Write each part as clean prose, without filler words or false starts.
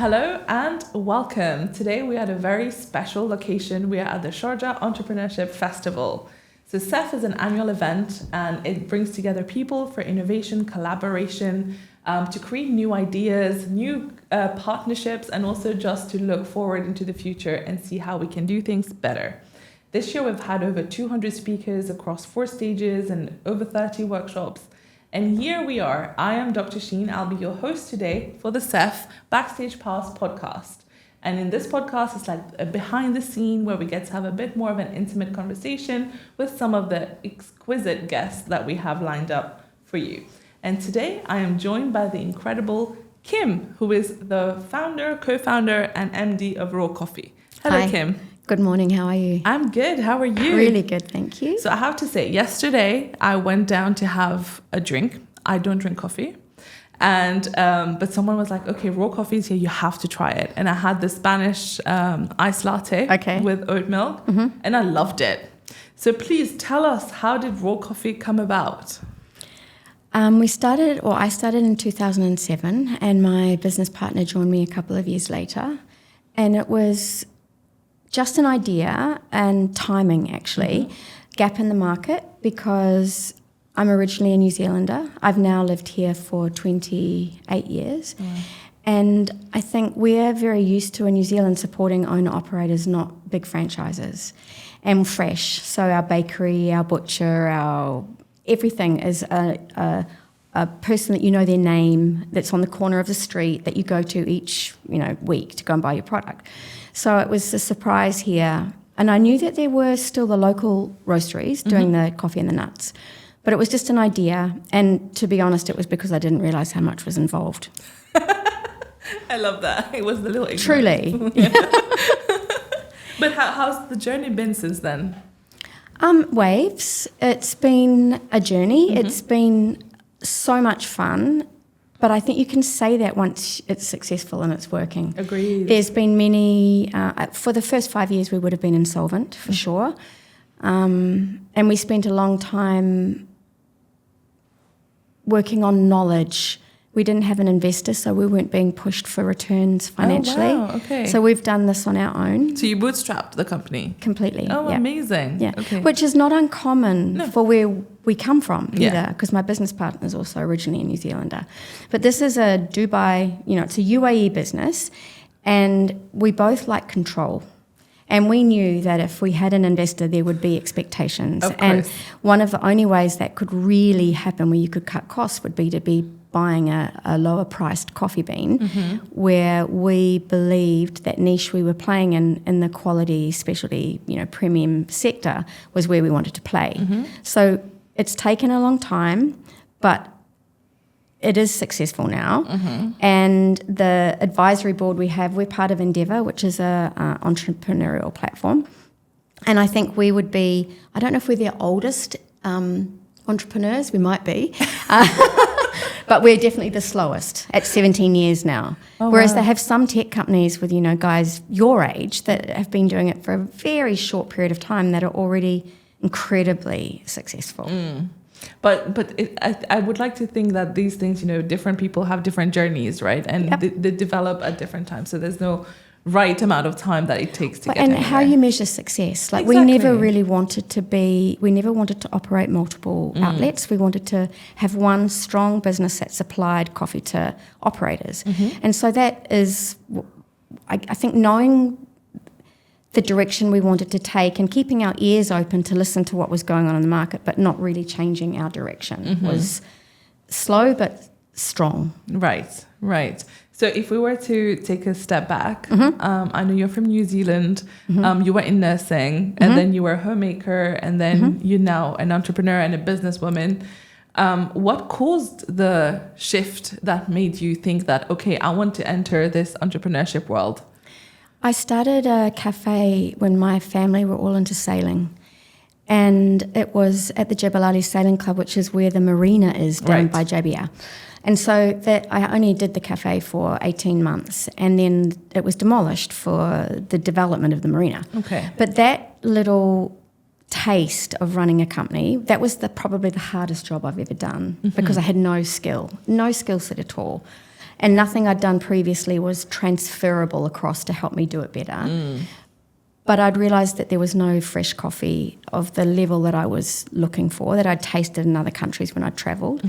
Hello and welcome. Today we are at a very special location. We are at the Sharjah Entrepreneurship Festival. So SEF is an annual event and it brings together people for innovation, collaboration, to create new ideas, new partnerships, and also just to look forward into the future and see how we can do things better. This year we've had over 200 speakers across 4 stages and over 30 workshops. And here we are. I am Dr. Sheen. I'll be your host today for the SEF Backstage Pass podcast. And in this podcast, it's like a behind the scene where we get to have a bit more of an intimate conversation with some of the exquisite guests that we have lined up for you. And today I am joined by the incredible Kim, who is the founder, co-founder, and MD of Raw Coffee. Hello, Hi. Kim. Good morning. How are you? I'm good. How are you? Really good, thank you. So I have to say, yesterday I went down to have a drink. I don't drink coffee. And but someone was like, okay, Raw Coffee is here. You have to try it. And I had the Spanish iced latte with oat milk, and I loved it. So please tell us, how did Raw Coffee come about? I started in 2007, and my business partner joined me a couple of years later. And it was just an idea and timing, actually, gap in the market, because I'm originally a New Zealander. I've now lived here for 28 years. And I think we're very used to in New Zealand supporting owner-operators, not big franchises, and fresh. So our bakery, our butcher, our everything is a person that you know their name, that's on the corner of the street, that you go to each week to go and buy your product. So it was a surprise here. And I knew that there were still the local roasteries doing the coffee and the nuts. But it was just an idea. And to be honest, it was because I didn't realise how much was involved. I love that. It was the little ignorance. Truly. But how's the journey been since then? Waves. It's been a journey. It's been so much fun. But I think you can say that once it's successful and it's working. Agreed. There's been many, for the first 5 years we would have been insolvent, for sure. And we spent a long time working on knowledge. We didn't have an investor, so we weren't being pushed for returns financially. Oh, wow. Okay. So we've done this on our own. So you bootstrapped the company? Completely. Oh, yeah. Amazing. Yeah, okay. Which is not uncommon for where we come from either, because my business partner is also originally a New Zealander. But this is a Dubai, it's a UAE business, and we both like control. And we knew that if we had an investor, there would be expectations. Of course. And one of the only ways that could really happen where you could cut costs would be to be buying a lower priced coffee bean, where we believed that niche we were playing in the quality, specialty, premium sector was where we wanted to play. So it's taken a long time, but it is successful now. And the advisory board we're part of Endeavour, which is a entrepreneurial platform. And I think we would be, I don't know if we're their oldest entrepreneurs, we might be. But we're definitely the slowest at 17 years now. Whereas they have some tech companies with, guys your age that have been doing it for a very short period of time that are already incredibly successful. But I would like to think that these things, different people have different journeys, right? And they develop at different times. So there's no right amount of time that it takes to get and anywhere. how you measure success. Like we never really wanted to operate multiple outlets. We wanted to have one strong business that supplied coffee to operators. And so that is, I think, knowing the direction we wanted to take and keeping our ears open to listen to what was going on in the market, but not really changing our direction was slow but strong. Right. So if we were to take a step back, I know you're from New Zealand, you were in nursing, and then you were a homemaker, and then you're now an entrepreneur and a businesswoman. What caused the shift that made you think that, okay, I want to enter this entrepreneurship world? I started a cafe when my family were all into sailing. And it was at the Jebel Ali Sailing Club, which is where the marina is down by JBR. And so that I only did the cafe for 18 months, and then it was demolished for the development of the marina. Okay. But that little taste of running a company, that was probably the hardest job I've ever done, because I had no skill set at all. And nothing I'd done previously was transferable across to help me do it better. But I'd realised that there was no fresh coffee of the level that I was looking for, that I'd tasted in other countries when I'd travelled.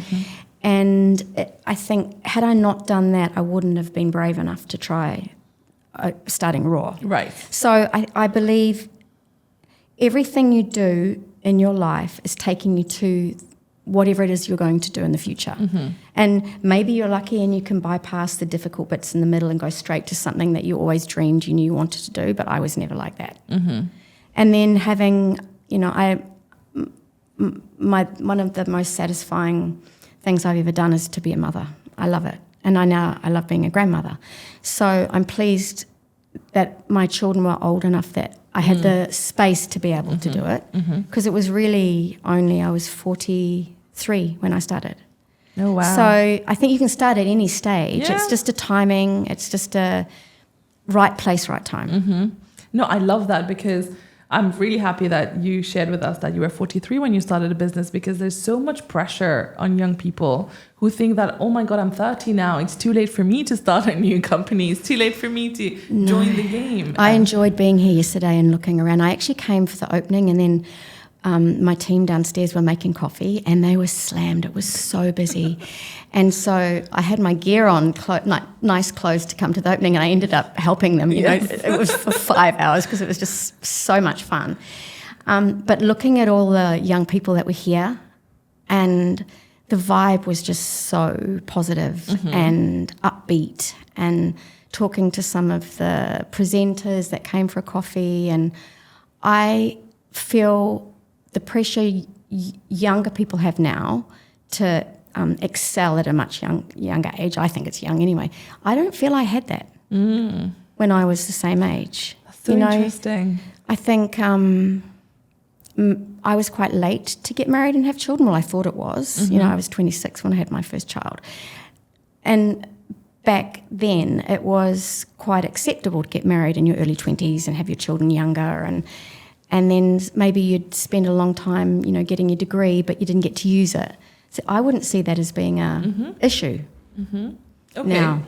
And I think had I not done that, I wouldn't have been brave enough to try starting raw. Right. So I believe everything you do in your life is taking you to whatever it is you're going to do in the future. And maybe you're lucky and you can bypass the difficult bits in the middle and go straight to something that you always dreamed you knew you wanted to do, but I was never like that. And then having, you know, one of the most satisfying things I've ever done is to be a mother. I love it. And I love being a grandmother. So I'm pleased that my children were old enough that I had the space to be able to do it, because it was really only I was 43 when I started. Oh, wow. So I think you can start at any stage. Yeah. It's just a timing. It's just a right place, right time. No, I love that, because I'm really happy that you shared with us that you were 43 when you started a business, because there's so much pressure on young people who think that, oh my God, I'm 30 now. It's too late for me to start a new company. It's too late for me to join the game. I enjoyed being here yesterday and looking around. I actually came for the opening, and then my team downstairs were making coffee and they were slammed. It was so busy. And so I had my gear on, nice clothes to come to the opening, and I ended up helping them. You know, it was for 5 hours because it was just so much fun. But looking at all the young people that were here, and the vibe was just so positive and upbeat, and talking to some of the presenters that came for a coffee, and I feel the pressure younger people have now to excel at a much younger age. I think it's young anyway. I don't feel I had that when I was the same age. That's so interesting. I think I was quite late to get married and have children. Well, I thought it was. You know, I was 26 when I had my first child. And back then it was quite acceptable to get married in your early 20s and have your children younger, and then maybe you'd spend a long time, you know, getting your degree, but you didn't get to use it. So I wouldn't see that as being a issue Okay. now.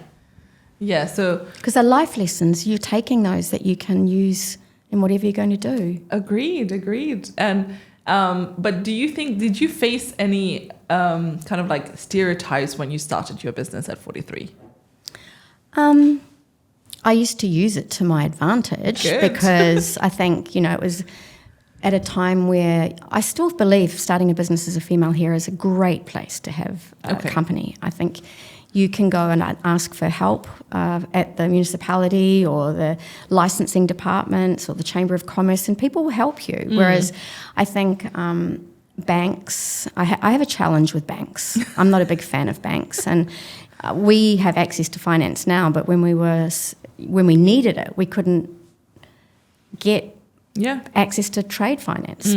Yeah, so... Because they're life lessons. You're taking those that you can use in whatever you're going to do. Agreed. And but do you think, did you face any kind of like stereotypes when you started your business at 43? I used to use it to my advantage. Good. Because I think, you know, it was at a time where I still believe starting a business as a female here is a great place to have a company. I think you can go and ask for help at the municipality or the licensing departments or the Chamber of Commerce, and people will help you. Whereas I think banks, I have a challenge with banks. I'm not a big fan of banks, and we have access to finance now, but when we needed it, we couldn't get access to trade finance.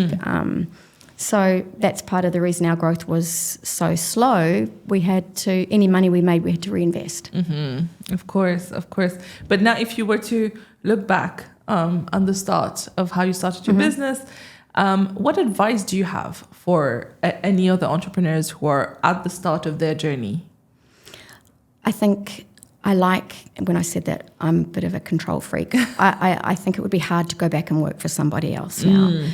So that's part of the reason our growth was so slow. We had to, any money we made, we had to reinvest. Of course. But now if you were to look back on the start of how you started your business, what advice do you have for any other entrepreneurs who are at the start of their journey? I think I like, when I said that I'm a bit of a control freak, I think it would be hard to go back and work for somebody else now.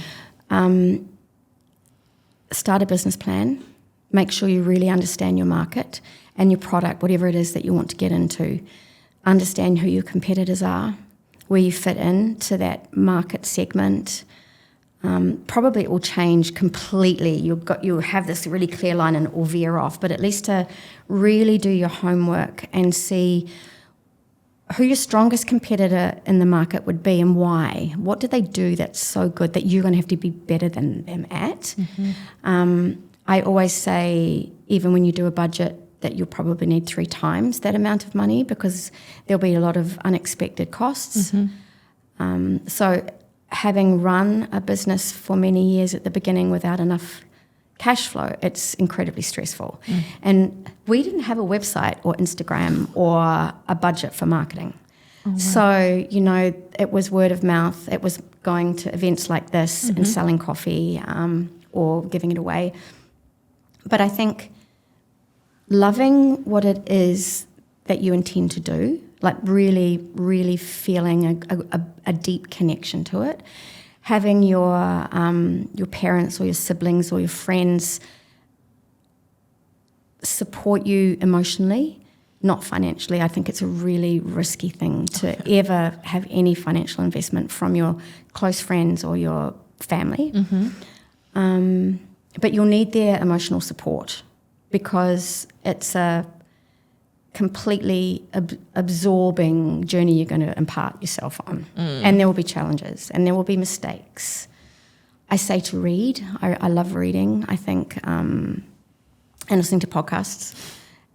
Start a business plan. Make sure you really understand your market and your product, whatever it is that you want to get into. Understand who your competitors are, where you fit in to that market segment. Probably it will change completely. You'll have this really clear line and it will veer off, but at least to really do your homework and see who your strongest competitor in the market would be and why. What do they do that's so good that you're going to have to be better than them at? I always say, even when you do a budget, that you'll probably need 3 times that amount of money because there'll be a lot of unexpected costs. So having run a business for many years at the beginning without enough cash flow, it's incredibly stressful. And we didn't have a website or Instagram or a budget for marketing. So, you know, it was word of mouth. It was going to events like this and selling coffee or giving it away. But I think loving what it is that you intend to do, like really, really feeling a deep connection to it. Having your parents or your siblings or your friends support you emotionally, not financially. I think it's a really risky thing to ever have any financial investment from your close friends or your family. But you'll need their emotional support because it's a completely absorbing journey you're going to impart yourself on. And there will be challenges and there will be mistakes. I say to read. I love reading, I think, and listening to podcasts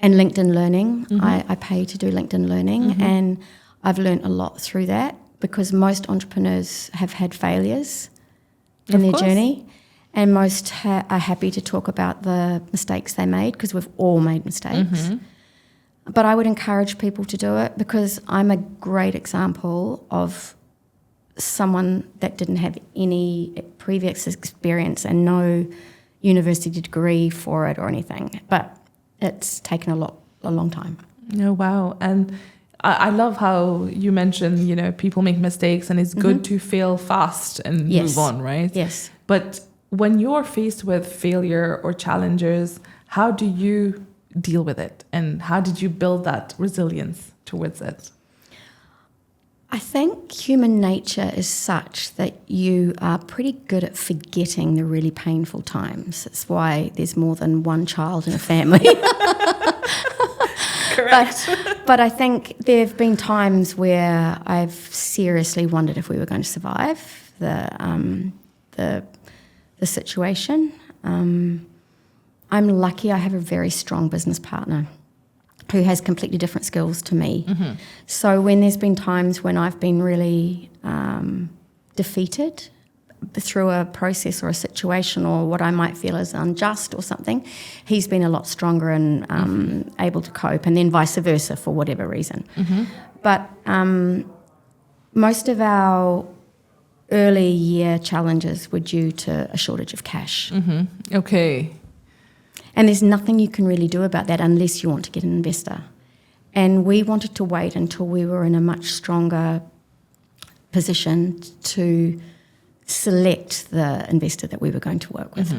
and LinkedIn Learning. I pay to do LinkedIn Learning and I've learned a lot through that because most entrepreneurs have had failures in their journey. And most are happy to talk about the mistakes they made because we've all made mistakes. But I would encourage people to do it because I'm a great example of someone that didn't have any previous experience and no university degree for it or anything. But it's taken a long time. Oh, wow. And I love how you mentioned, you know, people make mistakes and it's good to fail fast and move on, right? Yes. But when you're faced with failure or challenges, how do you deal with it? And how did you build that resilience towards it? I think human nature is such that you are pretty good at forgetting the really painful times. That's why there's more than one child in a family. Correct. But I think there have been times where I've seriously wondered if we were going to survive the situation. I'm lucky I have a very strong business partner who has completely different skills to me. So when there's been times when I've been really defeated through a process or a situation or what I might feel is unjust or something, he's been a lot stronger and able to cope, and then vice versa for whatever reason. But most of our early year challenges were due to a shortage of cash. Okay. And there's nothing you can really do about that unless you want to get an investor. And we wanted to wait until we were in a much stronger position to select the investor that we were going to work with.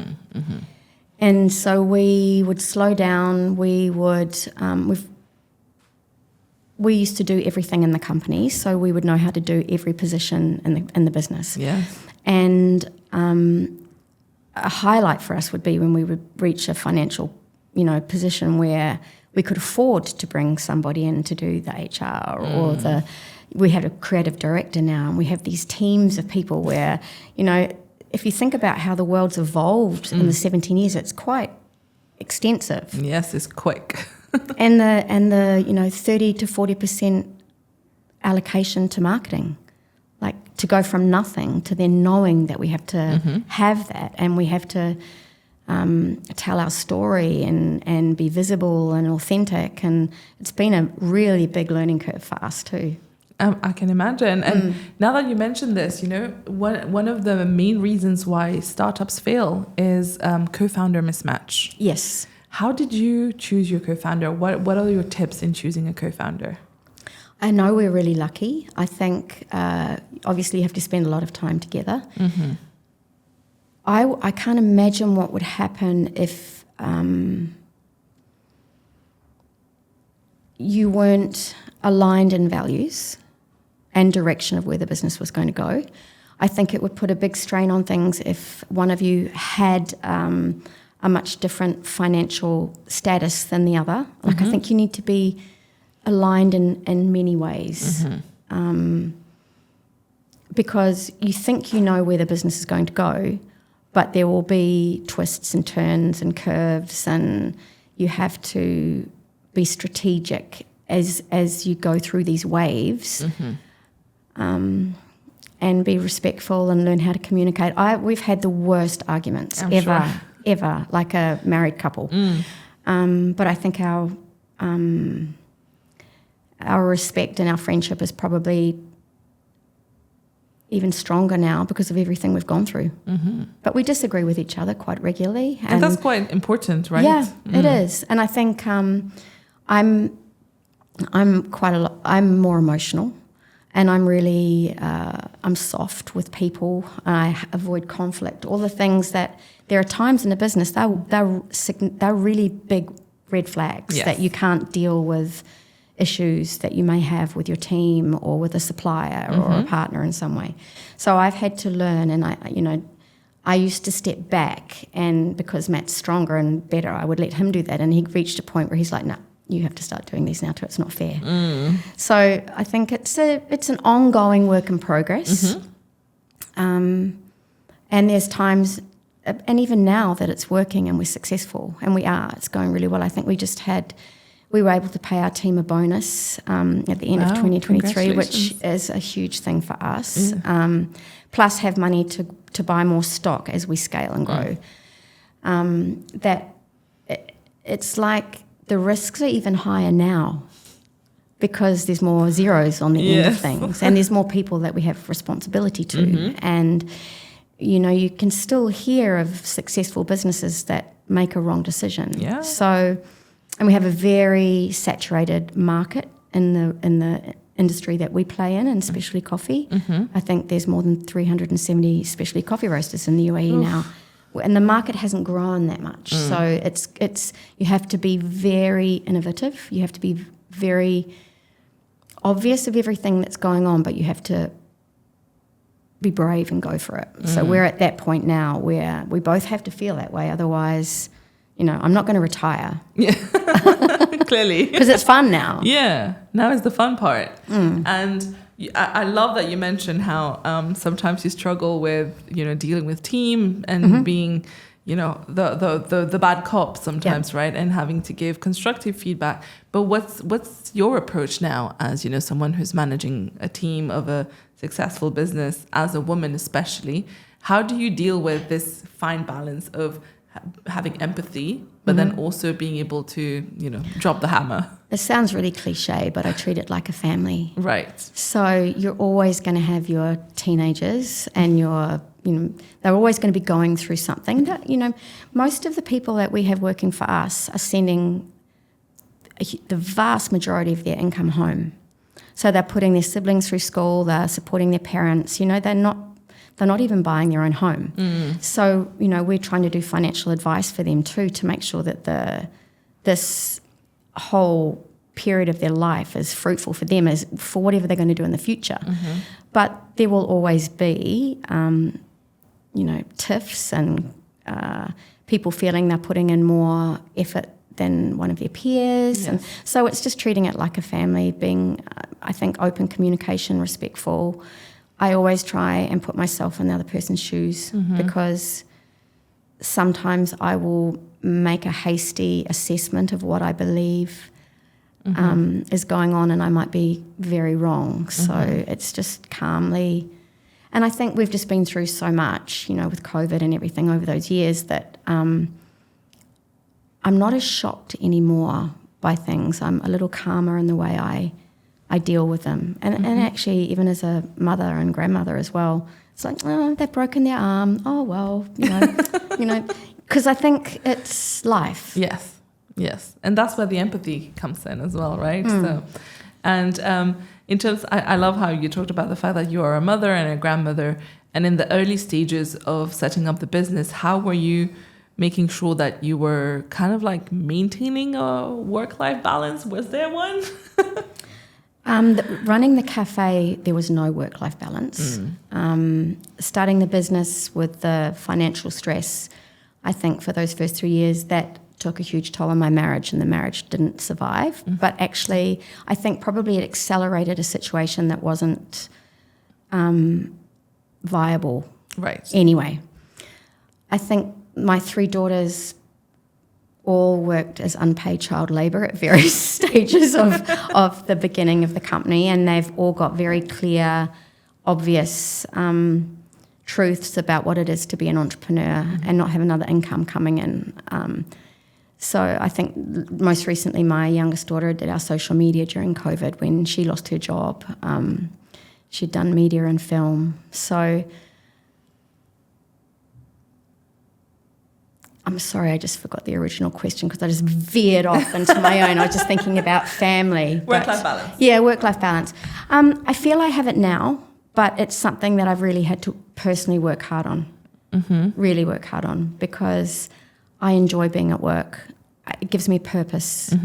And so we would slow down. We used to do everything in the company, so we would know how to do every position in the business. Yeah. And a highlight for us would be when we would reach a financial, position where we could afford to bring somebody in to do the HR or we have a creative director now, and we have these teams of people where, if you think about how the world's evolved in the 17 years, it's quite extensive. Yes, it's quick. and the 30 to 40% allocation to marketing, like to go from nothing to then knowing that we have to have that, and we have to tell our story and be visible and authentic. And it's been a really big learning curve for us too. I can imagine. And now that you mentioned this, one of the main reasons why startups fail is co-founder mismatch. Yes. How did you choose your co-founder? What are your tips in choosing a co-founder? I know we're really lucky. I think obviously you have to spend a lot of time together. I can't imagine what would happen if you weren't aligned in values and direction of where the business was going to go. I think it would put a big strain on things if one of you had a much different financial status than the other. I think you need to be aligned in many ways, because you think you know where the business is going to go, but there will be twists and turns and curves, and you have to be strategic as you go through these waves, and be respectful and learn how to communicate. We've had the worst arguments ever, like a married couple. But I think our respect and our friendship is probably even stronger now because of everything we've gone through. But we disagree with each other quite regularly. And that's quite important, right? Yeah, it is. And I think I'm more emotional, and I'm really I'm soft with people. I avoid conflict. All the things that there are times in a business they're really big red flags that you can't deal with issues that you may have with your team or with a supplier or a partner in some way. So I've had to learn, and I used to step back, and because Matt's stronger and better, I would let him do that. And he reached a point where he's like, no, you have to start doing these now too. It's not fair. So I think it's an ongoing work in progress. And there's times, and even now that it's working and we're successful, and it's going really well. I think we were able to pay our team a bonus at the end of 2023, which is a huge thing for us. Plus have money to buy more stock as we scale and grow. It's like the risks are even higher now because there's more zeros on the end of things, and there's more people that we have responsibility to. And, you can still hear of successful businesses that make a wrong decision. Yeah. So, and we have a very saturated market in the industry that we play in specialty coffee. I think there's more than 370 specialty coffee roasters in the UAE now, and the market hasn't grown that much. So it's you have to be very innovative. You have to be very obvious of everything that's going on, but you have to be brave and go for it. So we're at that point now where we both have to feel that way. Otherwise, I'm not going to retire. Yeah, clearly. Because it's fun now. Yeah, now is the fun part. And I love that you mentioned how sometimes you struggle with, dealing with team and being, the bad cop sometimes, right? And having to give constructive feedback. But what's your approach now as, someone who's managing a team of a successful business, as a woman especially? How do you deal with this fine balance of having empathy, but then also being able to, drop the hammer? It sounds really cliche, but I treat it like a family. Right. So you're always going to have your teenagers, and they're always going to be going through something. That, most of the people that we have working for us are sending the vast majority of their income home. So they're putting their siblings through school, they're supporting their parents. They're not even buying their own home. So, we're trying to do financial advice for them too, to make sure that this whole period of their life is fruitful for them, as for whatever they're going to do in the future. But there will always be, tiffs and people feeling they're putting in more effort than one of their peers. And so it's just treating it like a family, being, I think, open communication, respectful. I always try and put myself in the other person's shoes, because sometimes I will make a hasty assessment of what I believe is going on, and I might be very wrong. So it's just calmly. And I think we've just been through so much, with COVID and everything over those years, that I'm not as shocked anymore by things. I'm a little calmer in the way I deal with them. And actually, even as a mother and grandmother as well, it's like, oh, they've broken their arm. Oh, well, because I think it's life. Yes. And that's where the empathy comes in as well, right? So, and in terms, I love how you talked about the fact that you are a mother and a grandmother, and in the early stages of setting up the business, how were you making sure that you were kind of like maintaining a work-life balance? Was there one? Running the cafe, there was no work-life balance. Starting the business with the financial stress, I think for those first 3 years, that took a huge toll on my marriage, and the marriage didn't survive. But actually, I think probably it accelerated a situation that wasn't viable. Right. Anyway, I think my 3 daughters all worked as unpaid child labour at various stages of the beginning of the company, and they've all got very clear, obvious truths about what it is to be an entrepreneur and not have another income coming in. So I think most recently my youngest daughter did our social media during COVID when she lost her job. She'd done media and film. So I'm sorry, I just forgot the original question because I just veered off into my own. I was just thinking about family. Work-life balance. Yeah, work-life balance. I feel I have it now, but it's something that I've really had to personally work hard on, really work hard on, because I enjoy being at work. It gives me purpose.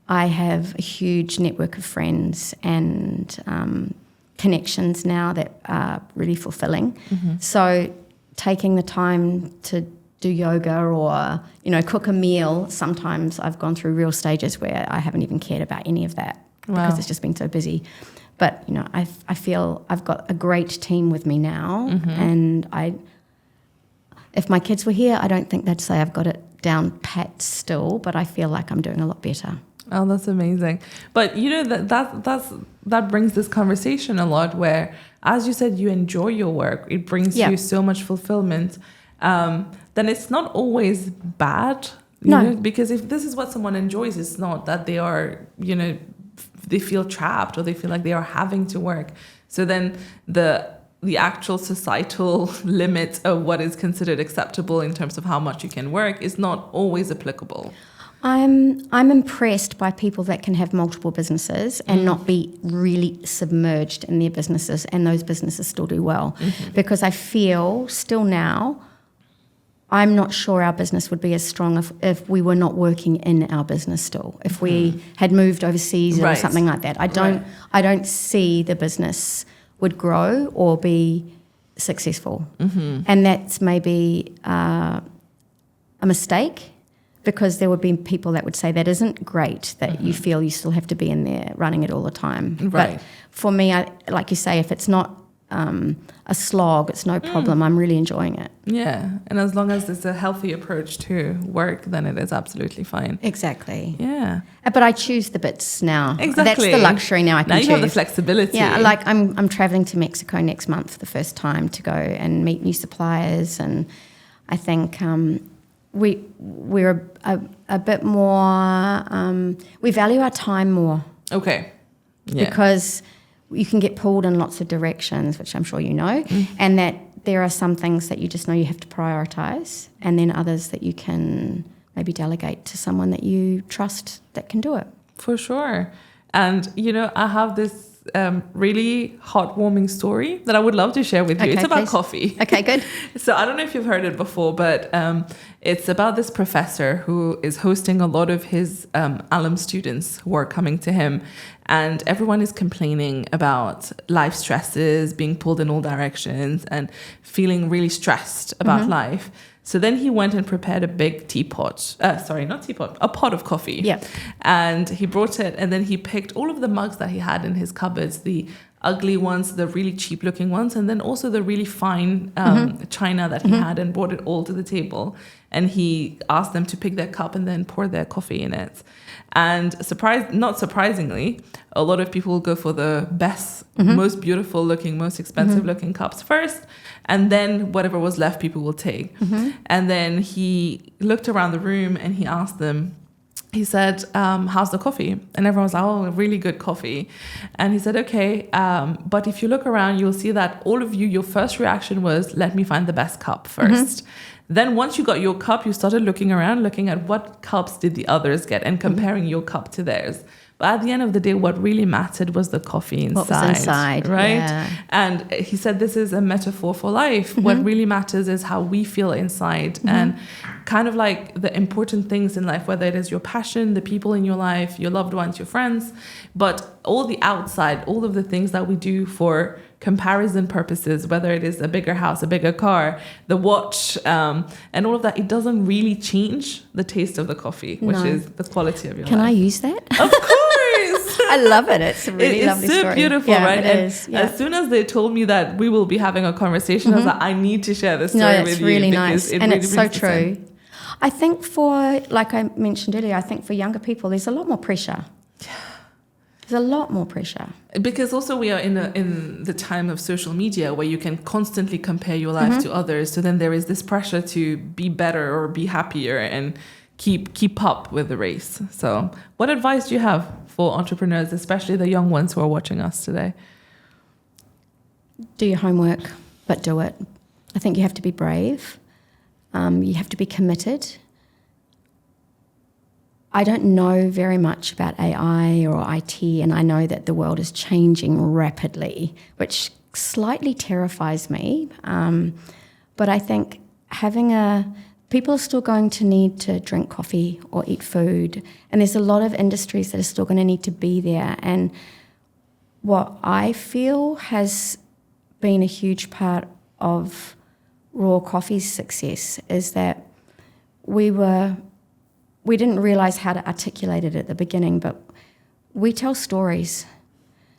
I have a huge network of friends and connections now that are really fulfilling. So taking the time to do yoga or, cook a meal, sometimes I've gone through real stages where I haven't even cared about any of that because it's just been so busy. But, I feel I've got a great team with me now, and if my kids were here, I don't think they'd say I've got it down pat still, but I feel like I'm doing a lot better. Oh, that's amazing. But that brings this conversation a lot where, as you said, you enjoy your work. It brings you so much fulfillment. Then it's not always bad. You know? Because if this is what someone enjoys, it's not that they are, they feel trapped or they feel like they are having to work. So then the actual societal limit of what is considered acceptable in terms of how much you can work is not always applicable. I'm impressed by people that can have multiple businesses and not be really submerged in their businesses, and those businesses still do well. Because I feel still now, I'm not sure our business would be as strong if we were not working in our business still. If we had moved overseas or something like that, I don't see the business would grow or be successful, and that's maybe a mistake. Because there would be people that would say that isn't great, that you feel you still have to be in there running it all the time. Right. But for me, like you say, if it's not a slog, it's no problem. I'm really enjoying it. Yeah. And as long as there's a healthy approach to work, then it is absolutely fine. Exactly. Yeah. But I choose the bits now. Exactly. That's the luxury now I can choose. Now you have the flexibility. Yeah, like I'm traveling to Mexico next month for the first time to go and meet new suppliers, and I think we're a bit more, we value our time more. Okay. Yeah. Because you can get pulled in lots of directions, which I'm sure you know, and that there are some things that you just know you have to prioritise, and then others that you can maybe delegate to someone that you trust that can do it. For sure. And, I have this really heartwarming story that I would love to share with you. Okay, it's about please. coffee. Okay, good. So I don't know if you've heard it before, but it's about this professor who is hosting a lot of his alum students who are coming to him, and everyone is complaining about life stresses, being pulled in all directions and feeling really stressed about life. So then he went and prepared a big a pot of coffee. Yeah. And he brought it, and then he picked all of the mugs that he had in his cupboards, the ugly ones, the really cheap looking ones, and then also the really fine china that he had, and brought it all to the table. And he asked them to pick their cup and then pour their coffee in it. And not surprisingly, a lot of people will go for the best, most beautiful looking, most expensive looking cups first. And then whatever was left, people will take. And then he looked around the room and he asked them, he said, how's the coffee? And everyone was like, oh, really good coffee. And he said, okay, but if you look around, you'll see that all of you, your first reaction was, let me find the best cup first. Then once you got your cup, you started looking around, looking at what cups did the others get and comparing your cup to theirs. But at the end of the day, what really mattered was the coffee inside. What was inside, right? Yeah. And he said this is a metaphor for life. What really matters is how we feel inside, and kind of like the important things in life, whether it is your passion, the people in your life, your loved ones, your friends, but all the outside, all of the things that we do for comparison purposes, whether it is a bigger house, a bigger car, the watch, and all of that, it doesn't really change the taste of the coffee, which is the quality of your life. Can I use that? Of course. I love it. It's a really lovely story. It's so beautiful, right? It is. Yeah. As soon as they told me that we will be having a conversation, I was like, I need to share this story with you. Really nice. And really it's so true. I think like I mentioned earlier, I think for younger people, there's a lot more pressure. There's a lot more pressure. Because also we are in the time of social media where you can constantly compare your life to others. So then there is this pressure to be better or be happier and keep up with the race. So what advice do you have for entrepreneurs, especially the young ones who are watching us today? Do your homework, but do it. I think you have to be brave. You have to be committed. I don't know very much about AI or IT, and I know that the world is changing rapidly, which slightly terrifies me. But I think people are still going to need to drink coffee or eat food, and there's a lot of industries that are still going to need to be there. And what I feel has been a huge part of Raw Coffee's success is that we didn't realise how to articulate it at the beginning, but we tell stories.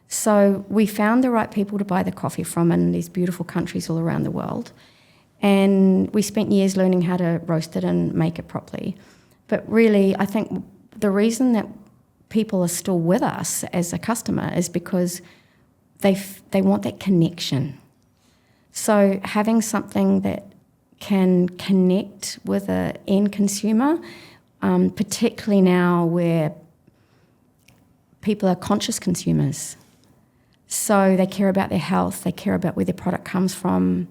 So we found the right people to buy the coffee from in these beautiful countries all around the world. And we spent years learning how to roast it and make it properly. But really, I think the reason that people are still with us as a customer is because they want that connection. So having something that can connect with an end consumer, particularly now where people are conscious consumers. So they care about their health, they care about where their product comes from.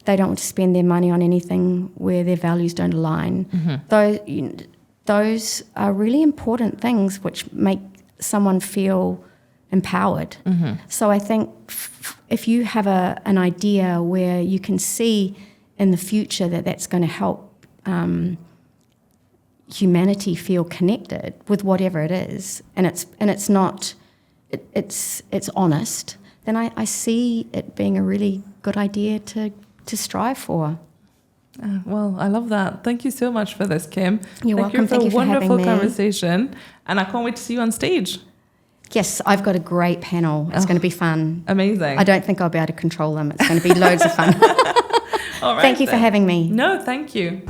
They don't want to spend their money on anything where their values don't align. Mm-hmm. Those are really important things which make someone feel empowered. Mm-hmm. So I think if you have an idea where you can see in the future that that's going to help humanity feel connected with whatever it is, and it's honest, then I see it being a really good idea to strive for. Well, I love that. Thank you so much for this, Kim. You're welcome. Thank you for a wonderful having me. Conversation, and I can't wait to see you on stage. Yes, I've got a great panel. It's going to be fun. Amazing. I don't think I'll be able to control them. It's going to be loads of fun. All right, Thank you for having me. No, thank you.